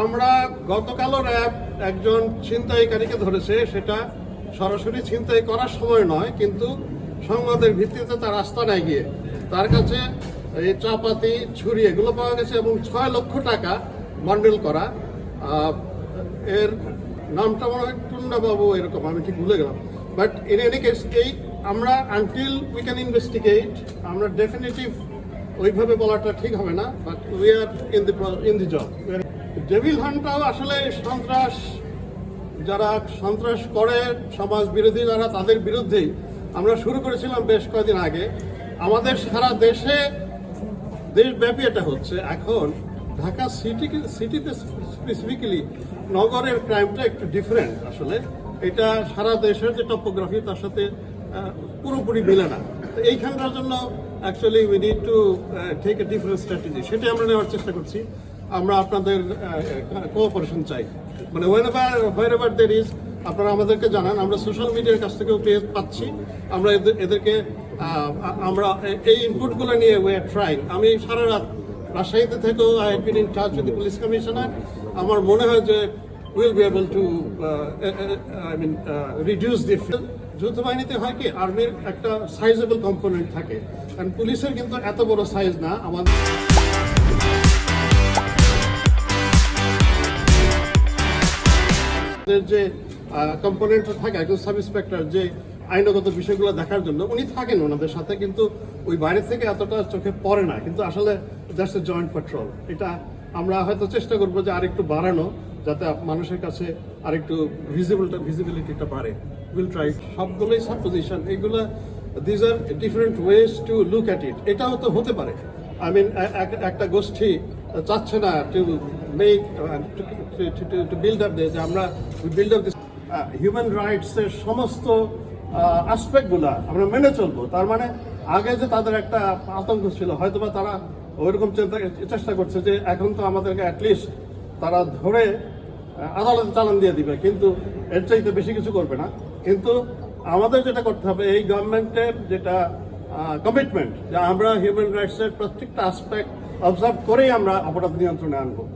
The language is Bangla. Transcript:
আমরা গতকালও র্যাব একজন ছিনতাইকারীকে ধরেছে, সেটা সরাসরি ছিনতাই করার সময় নয়, কিন্তু সংবাদের ভিত্তিতে তার আস্তানায় গিয়ে তার কাছে এই চাপাতি ছুরি এগুলো পাওয়া গেছে এবং 6 লক্ষ টাকা বান্ডেল করা। এর নামটা মনে হয় টুন্ডাবাবু এরকম, আমি ঠিক ভুলে গেলাম। বাট ইন এনি কেস এই আমরা আনটিল উই ক্যান ইনভেস্টিগেট, আমরা ডেফিনেটিভ ওইভাবে বলাটা ঠিক হবে না, but we are in the job. Devil হান্টটাও আসলে সন্ত্রাস, যারা সন্ত্রাস করে সমাজ বিরোধী যারা, তাদের বিরুদ্ধেই আমরা শুরু করেছিলাম বেশ কয়েকদিন আগে। আমাদের সারা দেশব্যাপী এটা হচ্ছে। এখন ঢাকা সিটিতে স্পেসিফিক্যালি নগরের ক্রাইমটা একটু ডিফারেন্ট। আসলে এটা সারা দেশের যে টপোগ্রাফি তার সাথে পুরোপুরি মেলে না। তো এইখানটার জন্য actually we need to take a different strategy, সেটাই আমরা নেওয়ার চেষ্টা করছি। আমরা আপনাদের কোঅপারেশন চাই, মানে হোয়ারএভার দেয়ার ইজ আপনারা আমাদেরকে জানান। আমরা সোশ্যাল মিডিয়ার কাছ থেকেও পেজ পাচ্ছি, আমরা এদেরকে আমরা এই ইনপুটগুলো নিয়ে উই আর ট্রাইং। আমি সারা রাত রাজশাহীতে থেকেও I have been in touch with the police commissioner. আমার মনে হয় যে will be able to reduce the. যৌথ বাহিনীতে হয় কি, আর্মির একটা সাইজেবল কম্পোনেন্ট থাকে, কারণ পুলিশের কিন্তু এত বড় সাইজ না। আমাদের যে কম্পোনেন্ট থাকে, একজন সাব ইন্সপেক্টর যে আইনগত বিষয়গুলো দেখার জন্য উনি থাকেন ওনাদের সাথে, কিন্তু ওই বাইরে থেকে এতটা চোখে পড়ে না। কিন্তু আসলে দ্যাটস এ জয়েন্ট পেট্রোল। এটা আমরা হয়তো চেষ্টা করবো যে আরেকটু বাড়ানো, যাতে মানুষের কাছে আরেকটু ভিজিবিলিটিটা বাড়ে। Will try. সবগুলোই সাপোজিশন, এগুলো these are different ways to look at it. এটাও তো হতে পারে, আই মিন একটা গোষ্ঠী চাচ্ছে না to make to build up যে আমরা বিল্ড আপ দিস হিউম্যান রাইটসের সমস্ত আসপেক্টগুলো আমরা মেনে চলবো। তার মানে আগে যে তাদের একটা আতঙ্ক ছিল, হয়তোবা তারা ওইরকম চেষ্টা করছে যে এখন তো আমাদেরকে অ্যাটলিস্ট তারা ধরে আদালতে চালান দিয়ে দিবে, কিন্তু এর চাইতে বেশি কিছু করবে না। কিন্তু আমাদের যেটা করতে হবে, এই গভর্নমেন্টের যেটা কমিটমেন্ট যে আমরা হিউম্যান রাইটসের প্রত্যেকটা আসপেক্ট অবজার্ভ করেই আমরা অপরাধ নিয়ন্ত্রণে আনবো।